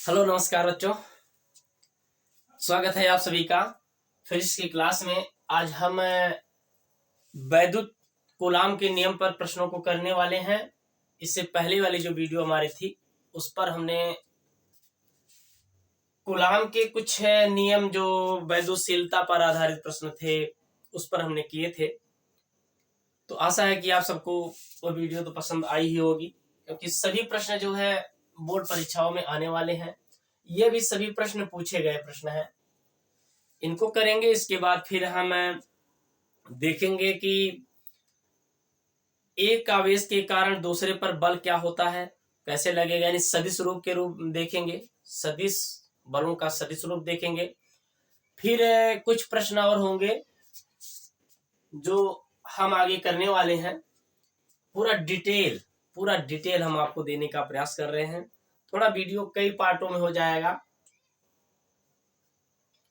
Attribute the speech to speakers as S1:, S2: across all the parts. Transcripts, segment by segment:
S1: Hello नमस्कार बच्चों, स्वागत है आप सभी का फिजिक्स की क्लास में। आज हम वैद्युत कूलाम के नियम पर प्रश्नों को करने वाले हैं। इससे पहले वाली जो वीडियो हमारी थी उस पर हमने कूलाम के कुछ नियम जो वैद्युतशीलता पर आधारित प्रश्न थे उस पर हमने किए थे। तो आशा है कि आप सबको वो वीडियो तो पसंद आई ही होगी, क्योंकि सभी प्रश्न जो है बोर्ड परीक्षाओं में आने वाले हैं। ये भी सभी प्रश्न पूछे गए प्रश्न हैं, इनको करेंगे। इसके बाद फिर हम देखेंगे कि एक आवेश के कारण दूसरे पर बल क्या होता है, कैसे लगेगा, यानी सदिश रूप के रूप देखेंगे, सदिश बलों का सदिश रूप देखेंगे। फिर कुछ प्रश्न और होंगे जो हम आगे करने वाले हैं। पूरा डिटेल हम आपको देने का प्रयास कर रहे हैं। थोड़ा वीडियो कई पार्टों में हो जाएगा,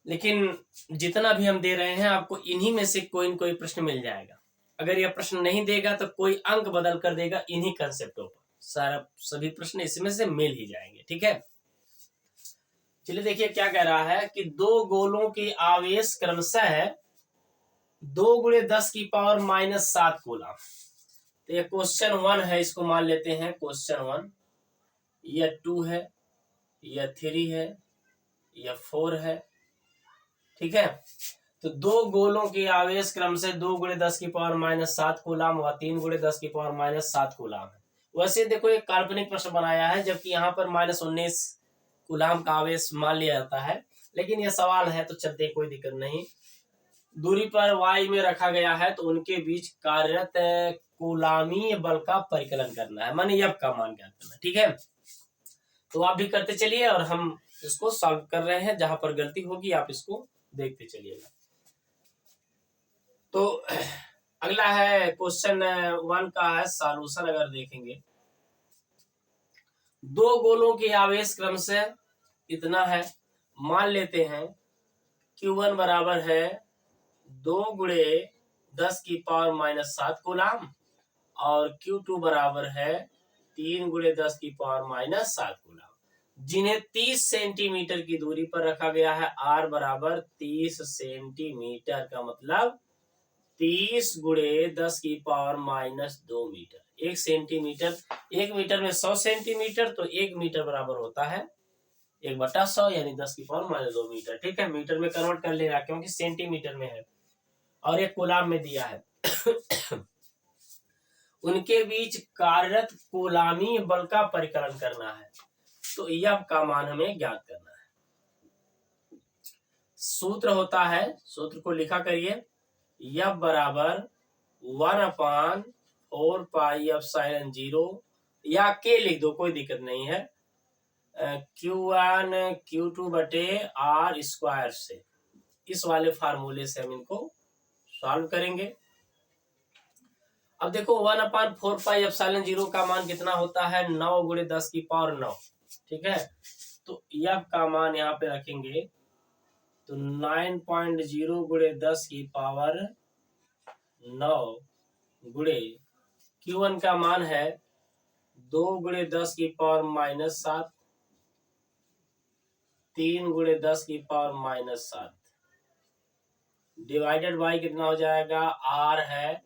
S1: लेकिन जितना भी हम दे रहे हैं आपको इन्हीं में से कोई न कोई प्रश्न मिल जाएगा। अगर यह प्रश्न नहीं देगा तो कोई अंक बदल कर देगा इन्हीं कंसेप्टों पर। सभी प्रश्न इसमें से मिल ही जाएंगे, ठीक है। चलिए देखिए क्या कह रहा है कि दो गोलों के आवेश क्रमशः 2 × 10⁻⁷ कूलम। तो ये क्वेश्चन 1 है, इसको मान लेते हैं क्वेश्चन 1। यह 2 है, यह 3 है, यह 4 है, ठीक है। तो दो गोलों के आवेश क्रम से 2 × 10⁻⁷ कूलम व 3 × 10⁻⁷ कूलम है। वैसे देखो एक काल्पनिक प्रश्न बनाया है, जबकि यहाँ पर -19 कूलम का आवेश मान लिया जाता है, लेकिन यह सवाल है तो चलते कोई दिक्कत नहीं। दूरी पर y में रखा गया है तो उनके बीच कार्यरत कूलामीय बल का परिकलन करना है, माने यब का मान ज्ञात करना, ठीक है। तो आप भी करते चलिए और हम इसको सॉल्व कर रहे हैं। जहां पर गलती होगी आप इसको देखते चलिएगा। तो अगला है क्वेश्चन 1 का है सॉल्यूशन। अगर देखेंगे दो गोलों के आवेश क्रम से इतना है, मान लेते हैं Q1 बराबर है 2 × 10⁻⁷ कूलम और Q2 बराबर है 3 × 10⁻⁷ कूलम, जिन्हें 30 सेंटीमीटर की दूरी पर रखा गया है। R बराबर 30 सेंटीमीटर का मतलब 30 × 10⁻⁻² मीटर। 1 सेंटीमीटर, 1 मीटर में 100 सेंटीमीटर, तो 1 मीटर बराबर होता है 1/100 यानी 10⁻² मीटर, ठीक है। मीटर में कन्वर्ट कर लेगा क्योंकि सेंटीमीटर में है और एक कूलम में दिया है। उनके बीच कार्यरत कूलामीय बल का परिकलन करना है, तो यह का मान हमें ज्ञात करना है। सूत्र होता है, सूत्र को लिखा करिए, यह बराबर 1/4πε0 या के लिख दो, कोई दिक्कत नहीं है, Q1 Q2 बटे R² से। इस वाले फार्मूले से हम इनको सॉल्व करेंगे। अब देखो 1/4πε0 का मान कितना होता है, 9 × 10⁹ ठीक है। तो यह का मान यहाँ पे रखेंगे तो 9.0 × 10⁹ Q1 का मान है 2 × 10⁻⁷, 3 × 10⁻⁷, डिवाइडेड बाई कितना हो जाएगा, R है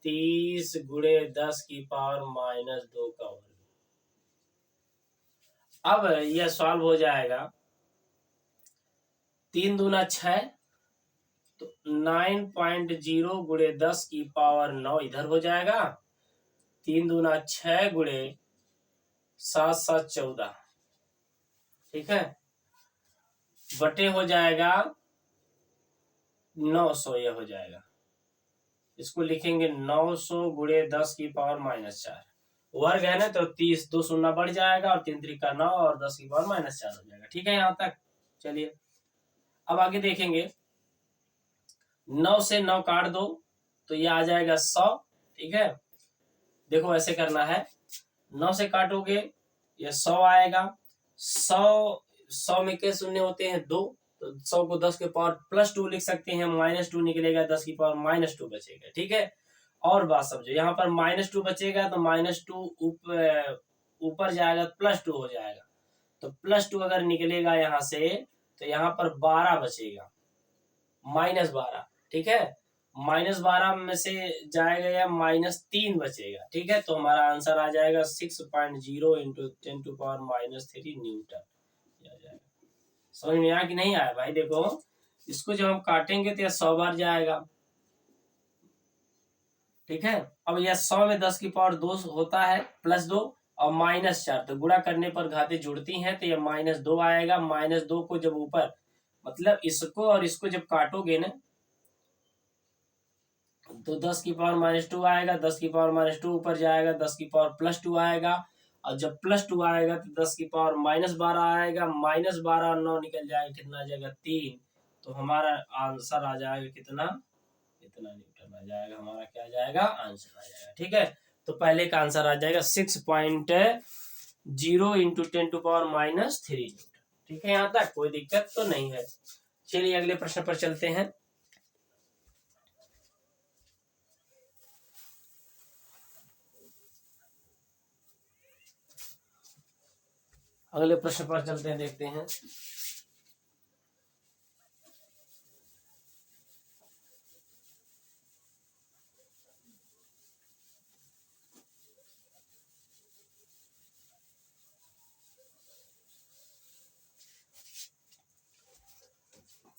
S1: 30 × 10⁻² का वर्ग। अब यह सॉल्व हो जाएगा, 3 दूना 6, तो 9.0 × 10⁻⁹ इधर हो जाएगा, 3 दूना 6 × 7 7 14, ठीक है, बटे हो जाएगा 900, यह हो जाएगा। इसको लिखेंगे 900 × 10⁻⁻4, वर्ग है ना, तो 30 2 शून्य बढ़ जाएगा और 3 3 का 9 और 10⁻⁻4 हो जाएगा, ठीक है यहाँ तक। चलिए अब आगे देखेंगे, 9 से 9 काट दो तो ये आ जाएगा 100, ठीक है। देखो ऐसे करना है, 9 से काटोगे ये 100 आएगा, 100 में के शून्य होते हैं 2, तो 100 को 10 के पावर +2 लिख सकते हैं, -2 निकलेगा, 10 की पावर -2 बचेगा, ठीक है। और बात समझो, यहाँ पर -2 बचेगा तो -2 ऊपर जाएगा, +2 हो जाएगा, तो +2 अगर निकलेगा यहाँ से तो यहाँ पर 12 बचेगा, -12, ठीक है। -12 में से जाएगा या -3 बचेगा, ठीक है। तो हमारा आंसर आ जाएगा 6.0 इंटू 10⁻³ न्यूटन। समझ में आया कि नहीं आया भाई? देखो इसको जब हम काटेंगे तो यह 100 बार जाएगा, ठीक है। अब यह 100 में 10⁻2 होता है, +2 और -4, तो गुणा करने पर घातें जुड़ती हैं तो यह -2 आएगा। -2 को जब ऊपर, मतलब इसको और इसको जब काटोगे ना तो 10⁻² आएगा, 10⁻² ऊपर जाएगा, 10⁻+2 आएगा, और जब +2 आएगा तो 10⁻−12 आएगा, -12 और 9 निकल जाएगा, कितना आ जाएगा 3। तो हमारा आंसर आ जाएगा कितना, इतना न्यूटन आ जाएगा। हमारा क्या आ जाएगा, आंसर आ जाएगा, ठीक है। तो पहले का आंसर आ जाएगा 6.0 इंटू 10⁻³ न्यूटन, ठीक है। यहाँ तक कोई दिक्कत तो नहीं है। चलिए अगले प्रश्न पर चलते हैं। अगले प्रश्न पर चलते हैं, देखते हैं।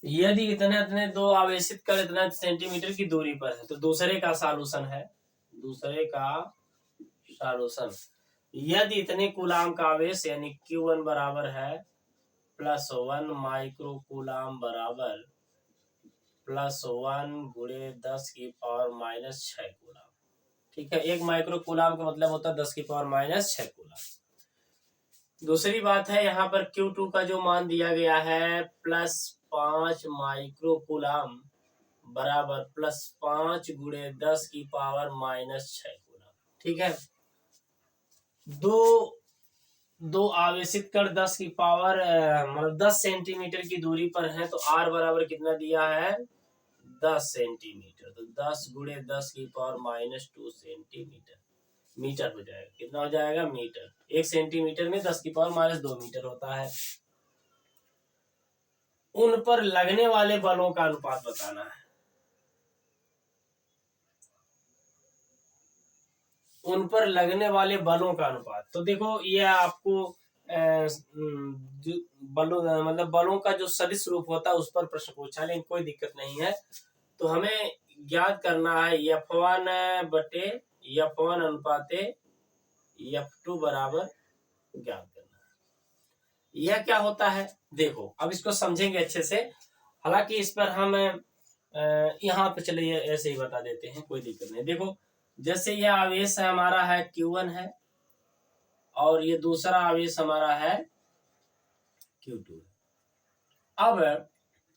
S1: यदि इतने इतने दो आवेशित कण इतना सेंटीमीटर की दूरी पर है, तो दूसरे का सॉल्यूशन है, दूसरे का सॉल्यूशन। यदि इतने कूलाम का आवेश यानी Q1 बराबर है +1 माइक्रो कूलाम बराबर +1 गुणे 10⁻⁻6 कूलाम, ठीक है। 1 माइक्रो कूलाम का मतलब होता है 10⁻⁻6 कूलाम। दूसरी बात है यहाँ पर Q2 का जो मान दिया गया है +5 माइक्रो कूलाम बराबर +5 गुणे 10⁻⁻6 कूलाम, ठीक है। दो आवेशित कण 10 की पावर मतलब 10 सेंटीमीटर की दूरी पर है, तो R बराबर कितना दिया है, 10 सेंटीमीटर। तो 10 गुणे 10⁻² सेंटीमीटर, मीटर हो जाएगा। कितना हो जाएगा, मीटर। 1 सेंटीमीटर में 10⁻² मीटर होता है। उन पर लगने वाले बलों का अनुपात बताना है। उन पर लगने वाले बलों का अनुपात, तो देखो ये आपको बलों मतलब बलों का जो सदिश रूप होता है उस पर प्रश्न पूछा, लेकिन कोई दिक्कत नहीं है। तो हमें ज्ञात करना है F1/F1 अनुपाते F2 बराबर ज्ञात करना है। यह क्या होता है, देखो अब इसको समझेंगे अच्छे से। हालांकि इस पर हम यहाँ पे चलिए ऐसे ही बता देते हैं, कोई दिक्कत नहीं। देखो जैसे यह आवेश है हमारा है Q1 है, और ये दूसरा आवेश हमारा है Q2 है। अब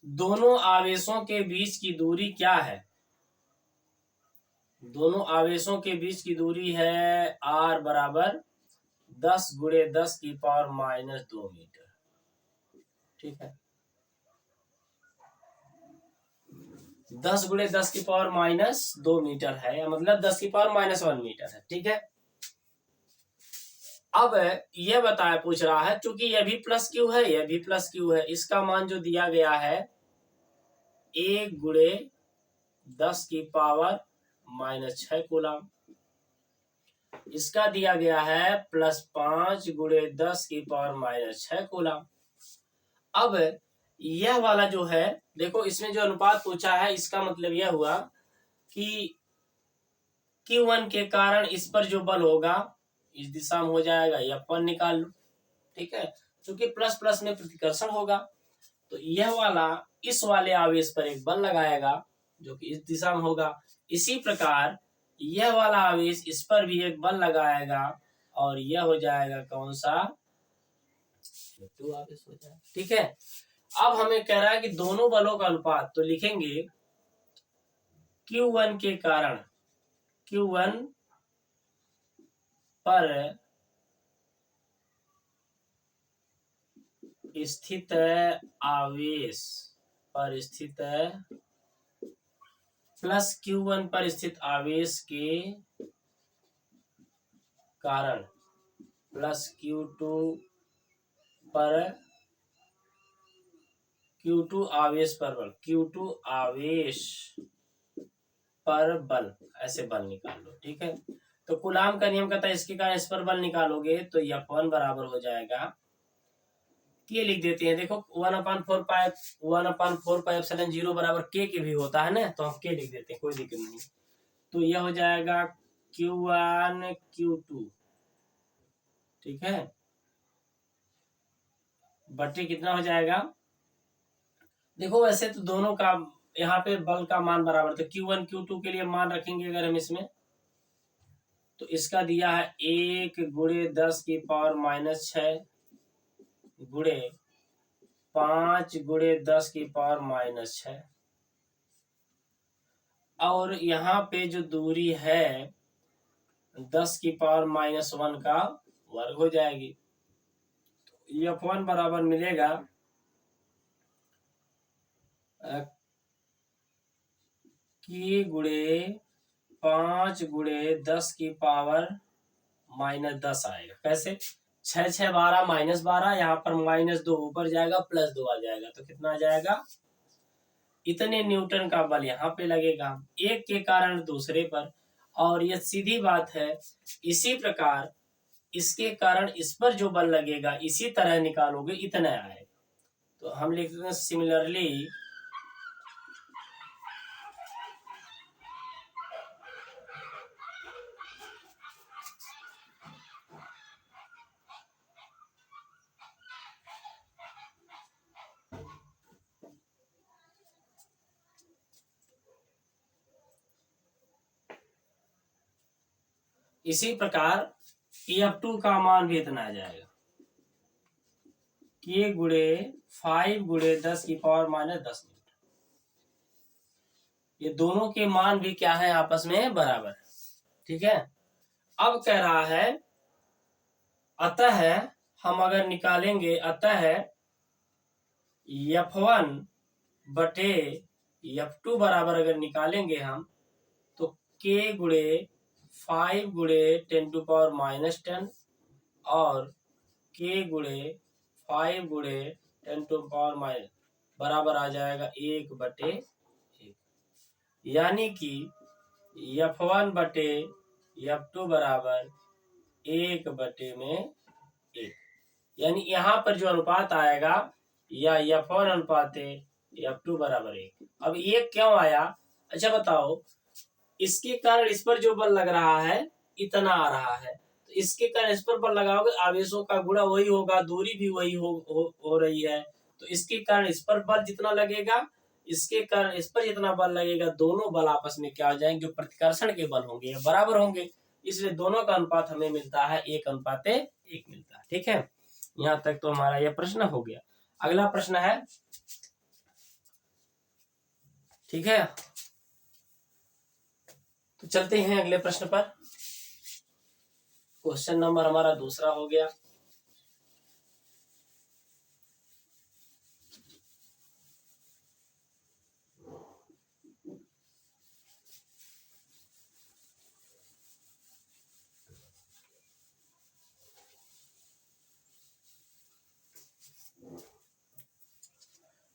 S1: दोनों आवेशों के बीच की दूरी क्या है, दोनों आवेशों के बीच की दूरी है R बराबर 10 गुणे 10⁻² मीटर, ठीक है। 10 गुणे 10⁻² मीटर है, या मतलब 10⁻⁻1 मीटर है, ठीक है। अब यह बताया पूछ रहा है, चूंकि यह भी +Q है, यह भी +Q है, इसका मान जो दिया गया है 1 गुणे 10⁻⁻6 कूलाम, इसका दिया गया है +5 गुणे 10⁻⁻6 कूलाम। अब यह वाला जो है, देखो इसमें जो अनुपात पूछा है इसका मतलब यह हुआ कि Q1 के कारण इस पर जो बल होगा इस दिशा में हो जाएगा, F1 निकाल लो, ठीक है। क्योंकि प्लस प्लस में प्रतिकर्षण होगा, तो यह वाला इस वाले आवेश पर एक बल लगाएगा जो कि इस दिशा में होगा। इसी प्रकार यह वाला आवेश इस पर भी एक बल लगाएगा, और यह हो जाएगा कौन सा, आवेश हो जाएगा, ठीक है। अब हमें कह रहा है कि दोनों बलों का अनुपात, तो लिखेंगे Q1 के कारण, Q1 पर स्थित आवेश प्लस Q1 पर स्थित आवेश के कारण प्लस Q2 पर Q2 आवेश पर बल, Q2 आवेश पर बल, ऐसे बल निकाल लो। ठीक है, तो कूलाम का नियम कहता है इसके कारण इस पर बल निकालोगे तो F1 बराबर हो जाएगा, के लिख देते हैं। देखो 1/4 बराबर के भी होता है ना, तो हम के लिख देते हैं, कोई दिक्कत नहीं। तो यह हो जाएगा Q1 Q2, ठीक है, बटे कितना हो जाएगा। देखो वैसे तो दोनों का यहाँ पे बल का मान बराबर, तो Q1 Q2 के लिए मान रखेंगे अगर हम इसमें, तो इसका दिया है 1 गुणे 10⁻⁻6 गुणे 5 गुणे 10⁻⁻6, और यहाँ पे जो दूरी है 10⁻⁻1 का वर्ग हो जाएगी। F1 बराबर मिलेगा के गुणे 5 गुणे 10⁻⁻10 आएगा। कैसे, 6 6 12 -12, यहाँ पर -2 ऊपर जाएगा, +2 आ जाएगा, तो कितना आ जाएगा, इतने न्यूटन का बल यहाँ पे लगेगा, एक के कारण दूसरे पर। और ये सीधी बात है, इसी प्रकार इसके कारण इस पर जो बल लगेगा इसी तरह निकालोगे, इतना आएगा। तो हम लिखते हैं सिमिलरली इसी प्रकार F2 का मान भी इतना आ जाएगा, के गुणे 5 गुणे 10⁻⁻10 न्यूटन। ये दोनों के मान भी क्या है, आपस में बराबर। ठीक है, अब कह रहा है अतः हम अगर निकालेंगे, अतः F1 बटे F2 बराबर अगर निकालेंगे हम, तो के गुणे 5 गुणे 10⁻⁻10 और के गुणे 5 गुणे 10⁻⁻, बराबर आ जाएगा 1/1, यानी कि F1 बटे F2 बराबर 1/1, यानी यहाँ पर जो अनुपात आएगा या F1 अनुपात F2 बराबर 1। अब 1 क्यों आया, अच्छा बताओ, इसके कारण इस पर जो बल लग रहा है इतना आ रहा है, तो इसके कारण इस पर बल लगाओगे, आवेशों का गुणा वही होगा, दूरी भी वही हो रही है, तो इसके कारण इस पर बल जितना लगेगा, इसके कारण इस पर जितना बल लगेगा, दोनों बल आपस में क्या हो जाएंगे, जो प्रतिकर्षण के बल होंगे बराबर होंगे, इसलिए दोनों का अनुपात हमें मिलता है 1:1 मिलता है। ठीक है, यहाँ तक तो हमारा यह प्रश्न हो गया। अगला प्रश्न है, ठीक है, तो चलते हैं अगले प्रश्न पर। क्वेश्चन नंबर हमारा दूसरा हो गया।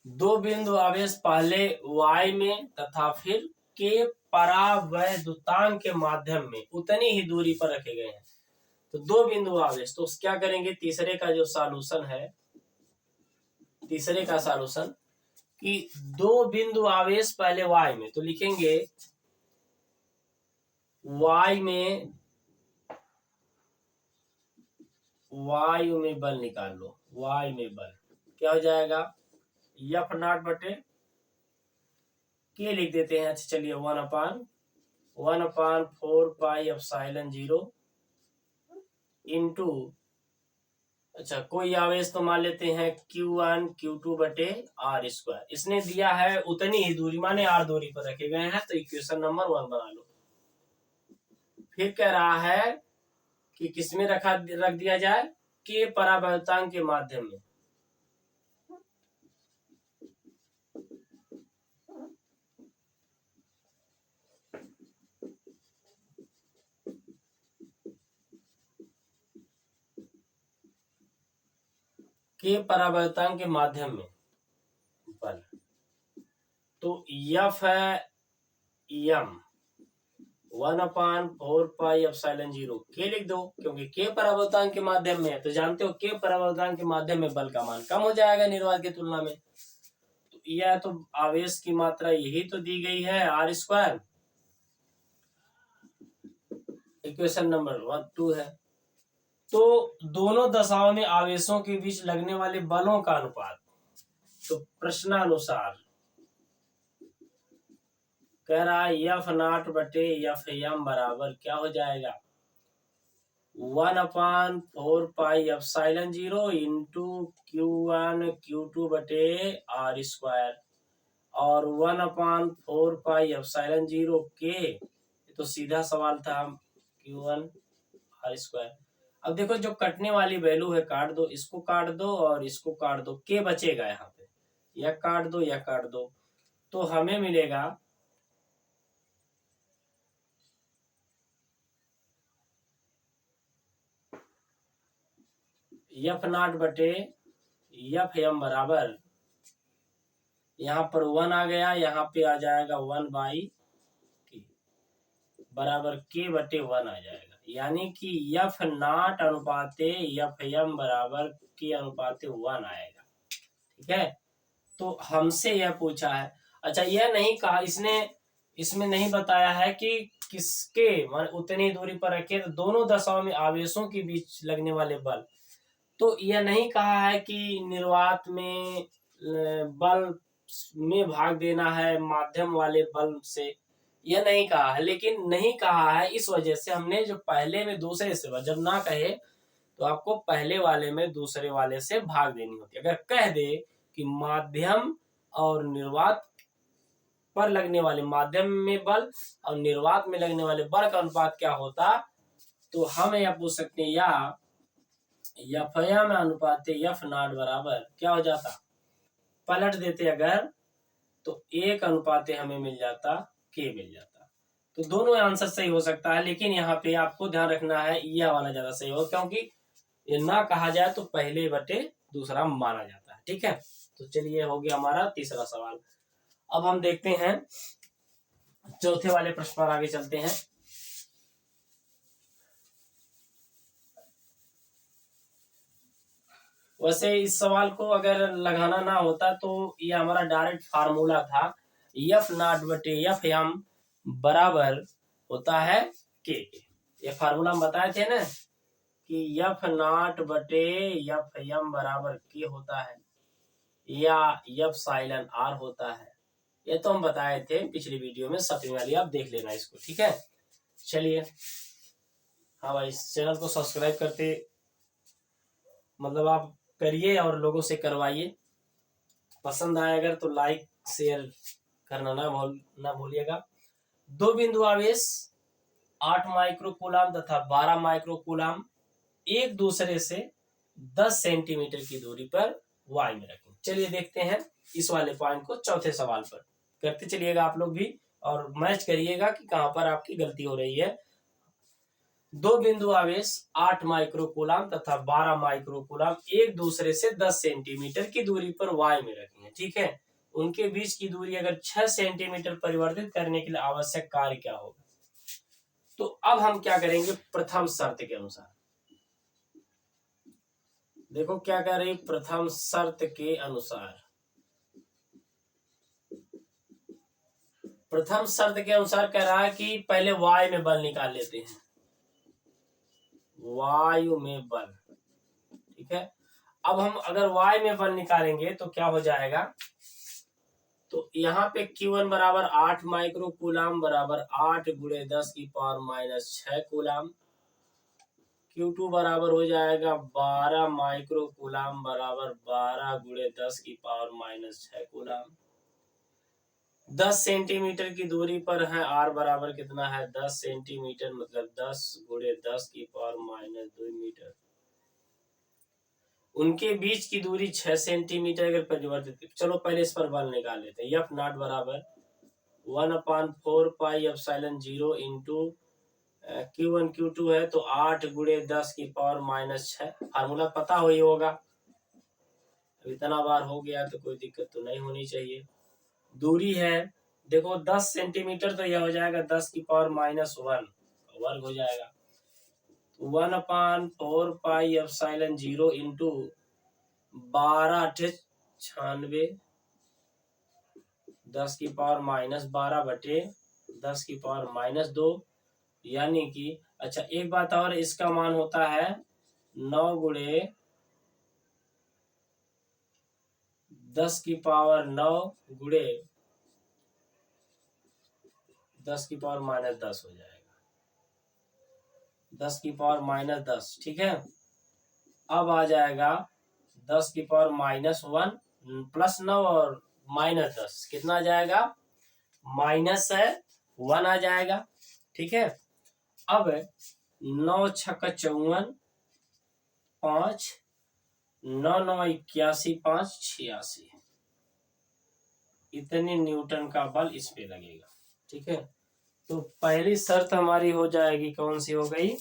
S1: दो बिंदु आवेश पहले y में तथा फिर के परावैद्युतांक के माध्यम में उतनी ही दूरी पर रखे गए हैं। तो दो बिंदु आवेश, तो क्या करेंगे, तीसरे का जो सॉल्यूशन है, तीसरे का सॉल्यूशन कि दो बिंदु आवेश पहले y में, तो लिखेंगे y में बल निकाल लो। y में बल क्या हो जाएगा, F0 बटे के लिख देते हैं। अच्छा चलिए 1/4πε0 इंटू, अच्छा कोई आवेश तो मान लेते हैं Q1 Q2 बटे r²। इसने दिया है उतनी ही दूरी, माने r दूरी पर रखे गए हैं, तो इक्वेशन नंबर 1 बना लो। फिर कह रहा है कि किसमें रख दिया जाए, के परावैद्युतांक के माध्यम में। के परावर्तन के माध्यम में बल, तो F है m 1/4πε0 के लिख दो, क्योंकि के परावर्तन के माध्यम में है तो जानते हो के परावर्तन के माध्यम में बल का मान कम हो जाएगा निर्वात की तुलना में। तो यह तो आवेश की मात्रा यही तो दी गई है r², इक्वेशन नंबर 2 है। तो दोनों दशाओं में आवेशों के बीच लगने वाले बलों का अनुपात, तो प्रश्नानुसार कह रहा है F0/Fm बराबर क्या हो जाएगा 1/4πε0 इंटू Q1 Q2/r², और 1/4πε0 के, तो सीधा सवाल था Q1 r²। अब देखो जो कटने वाली वैल्यू है काट दो, इसको काट दो और इसको काट दो, के बचेगा यहाँ पे, यह काट दो यह काट दो, तो हमें मिलेगा F0/Fm बराबर, यहाँ पर 1 आ गया, यहाँ पे आ जाएगा 1/k बराबर k/1 आ जाएगा, यानी कि F0/Fm बराबर k/1 आएगा। ठीक है, तो हमसे यह पूछा है। अच्छा, यह नहीं कहा इसमें नहीं बताया है कि किसके उतनी दूरी पर रखे, तो दोनों दशाओं में आवेशों के बीच लगने वाले बल, तो यह नहीं कहा है कि निर्वात में बल में भाग देना है माध्यम वाले बल से, यह नहीं कहा है। लेकिन नहीं कहा है इस वजह से हमने जो पहले में दूसरे से, जब ना कहे तो आपको पहले वाले में दूसरे वाले से भाग देनी होती है। अगर कह दे कि माध्यम और निर्वात पर लगने वाले, माध्यम में बल और निर्वात में लगने वाले बल का अनुपात क्या होता, तो हम यह पूछ सकते हैं या Fm अनुपात F0 बराबर क्या हो जाता, पलट देते अगर तो 1 हमें मिल जाता, k मिल जाता। तो दोनों आंसर सही हो सकता है, लेकिन यहाँ पे आपको ध्यान रखना है यह वाला ज्यादा सही हो, क्योंकि ये ना कहा जाए तो पहले बटे दूसरा माना जाता है। ठीक है, तो चलिए हो गया हमारा तीसरा सवाल। अब हम देखते हैं चौथे वाले प्रश्न पर आगे चलते हैं। वैसे इस सवाल को अगर लगाना ना होता तो ये हमारा डायरेक्ट फार्मूला था, F0/Fm बराबर होता है k। ये फार्मूला हम बताए थे ना कि F0/Fm बराबर k होता है या F∠r होता है। ये तो हम बताए थे पिछली वीडियो में, 7वीं वाली, आप देख लेना इसको। ठीक है, चलिए, हाँ भाई, इस चैनल को सब्सक्राइब करते मतलब आप करिए और लोगों से करवाइए। पसंद आए अगर तो लाइक शेयर करना ना भूलिएगा। 2 बिंदु आवेश 8 माइक्रोकूलम तथा 12 माइक्रोकूलम एक दूसरे से 10 सेंटीमीटर की दूरी पर y में रखें। चलिए देखते हैं इस वाले पॉइंट को चौथे सवाल पर, करते चलिएगा आप लोग भी और मैच करिएगा कि कहां पर आपकी गलती हो रही है। 2 बिंदु आवेश 8 माइक्रोकूलम तथा 12 माइक्रोकूलम एक दूसरे से 10 सेंटीमीटर की दूरी पर y में रखें। ठीक है, उनके बीच की दूरी अगर 6 सेंटीमीटर परिवर्तित करने के लिए आवश्यक कार्य क्या होगा, तो अब हम क्या करेंगे प्रथम शर्त के अनुसार। देखो क्या कह रही, प्रथम शर्त के अनुसार, प्रथम शर्त के अनुसार कह रहा है कि पहले वायु में बल निकाल लेते हैं, वायु में बल। ठीक है, अब हम अगर वायु में बल निकालेंगे तो क्या हो जाएगा, तो यहाँ पे Q1 बराबर 8 माइक्रोकूलम बराबर 8 × 10⁻⁻6 कूलम, Q2 बराबर हो जाएगा 12 माइक्रोकूलम बराबर 12 × 10⁻⁻6 कूलम। 10 सेंटीमीटर की दूरी पर है, r बराबर कितना है 10 सेंटीमीटर, मतलब 10 × 10⁻2 मीटर। उनके बीच की दूरी 6 सेंटीमीटर अगर परिवर्तित, चलो पहले इस पर बल निकाल लेते हैं। F0 बराबर 1/4πε0 इंटू Q1 Q2 है तो 8 × 10⁻6, फार्मूला पता हो ही होगा। तो इतना बार हो गया तो कोई दिक्कत तो नहीं होनी चाहिए। दूरी है देखो 10 सेंटीमीटर, तो यह हो जाएगा 10 की पावर -1 वर्ग हो जाएगा। 1/4πε0 इंटू 12×96 10 की पावर -12 बटे 10 की पावर -2, यानी कि अच्छा एक बात और, इसका मान होता है 9 गुणे 10 की पावर 9 गुणे 10 की पावर -10 हो जाएगा, 10 की पावर -10। ठीक है, अब आ जाएगा 10 की पावर -1 प्लस 9 और -10 कितना आ जाएगा, -1 आ जाएगा। ठीक है, अब 9 छक्का 54, 5 9 9 81 5 86, इतने न्यूटन का बल इस पे लगेगा। ठीक है, तो पहली शर्त हमारी हो जाएगी, कौन सी हो गई,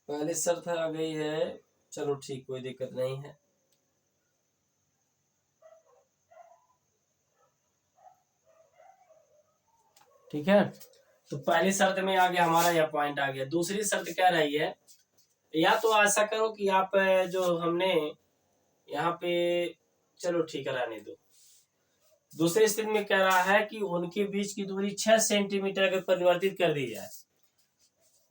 S1: पहली शर्त आ गई है। चलो ठीक, कोई दिक्कत नहीं है। ठीक है, तो पहली शर्त में आ गया हमारा, यह पॉइंट आ गया। दूसरी शर्त क्या रही है, या तो ऐसा करो कि आप जो हमने यहाँ पे, चलो ठीक है रहने दो। दूसरी स्थिति में कह रहा है कि उनके बीच की दूरी 6 सेंटीमीटर के परिवर्तित कर दी जाए।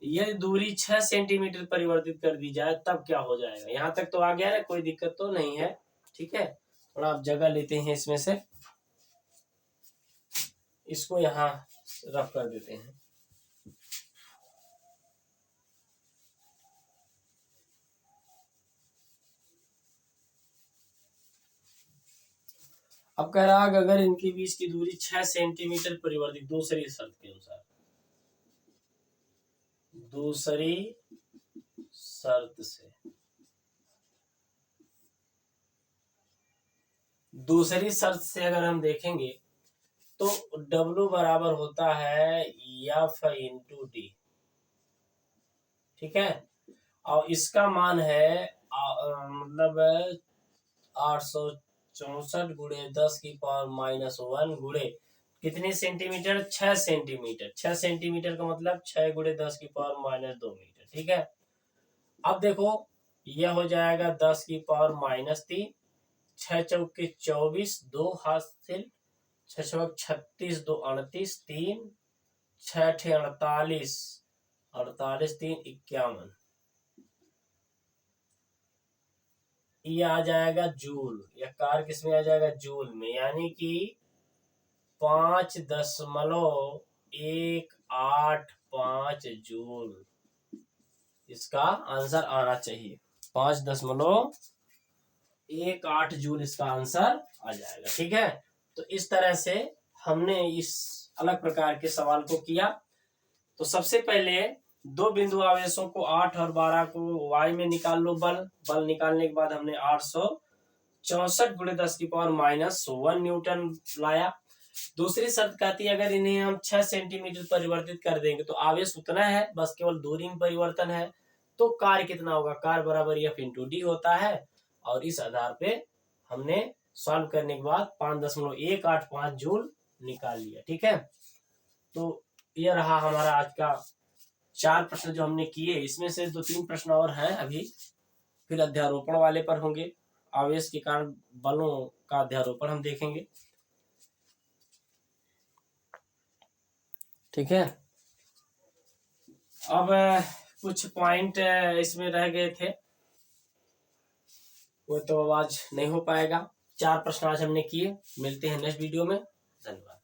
S1: यह दूरी 6 सेंटीमीटर परिवर्तित कर दी जाए तब क्या हो जाएगा। यहाँ तक तो आ गया ना, कोई दिक्कत तो नहीं है। ठीक है, थोड़ा आप जगह लेते हैं इसमें से, इसको यहाँ रफ कर देते हैं। अब कह रहा है अगर इनके बीच की दूरी 6 सेंटीमीटर परिवर्तित, दूसरी शर्त के अनुसार, दूसरी शर्त से, दूसरी शर्त से अगर हम देखेंगे तो W बराबर होता है F इंटू डी। ठीक है, और इसका मान है मतलब 864 गुणे 10 की पावर -1 गुणे कितने सेंटीमीटर, 6 सेंटीमीटर। 6 सेंटीमीटर का मतलब 6 गुणे 10 की पावर -2 मीटर। ठीक है, अब देखो यह हो जाएगा 10 की पावर -3, 6 चौके 24, 2 हासिल, 6 छक 36, 2 38, 3 6 × 48, 48 3 51, ये आ जाएगा जूल। यह कार किसमें आ जाएगा, जूल में, यानी कि 5.185 जूल इसका आंसर आना चाहिए। 5.18 जूल इसका आंसर आ जाएगा। ठीक है, तो इस तरह से हमने इस अलग प्रकार के सवाल को किया। तो सबसे पहले दो बिंदु आवेशों को 8 और 12 को y में निकाल लो। बल निकालने के बाद हमने 864 गुणे 10 की पावर -1 न्यूटन लाया। दूसरी शर्त कहती है अगर इन्हें हम 6 सेंटीमीटर परिवर्तित कर देंगे तो आवेश उतना है, बस केवल दूरी में परिवर्तन है, तो कार्य कितना होगा, कार्य बराबर F इंटू डी होता है। और इस आधार पे हमने सॉल्व करने के बाद 5.185 जूल निकाल लिया। ठीक है, तो यह रहा हमारा आज का 4 प्रश्न जो हमने किए। इसमें से 2-3 प्रश्न और हैं अभी, फिर अध्यारोपण वाले पर होंगे, आवेश के कारण बलों का अध्यारोपण हम देखेंगे। ठीक है, अब कुछ पॉइंट इसमें रह गए थे, वो तो आज नहीं हो पाएगा। 4 प्रश्न आज हमने किए। मिलते हैं नेक्स्ट वीडियो में, धन्यवाद।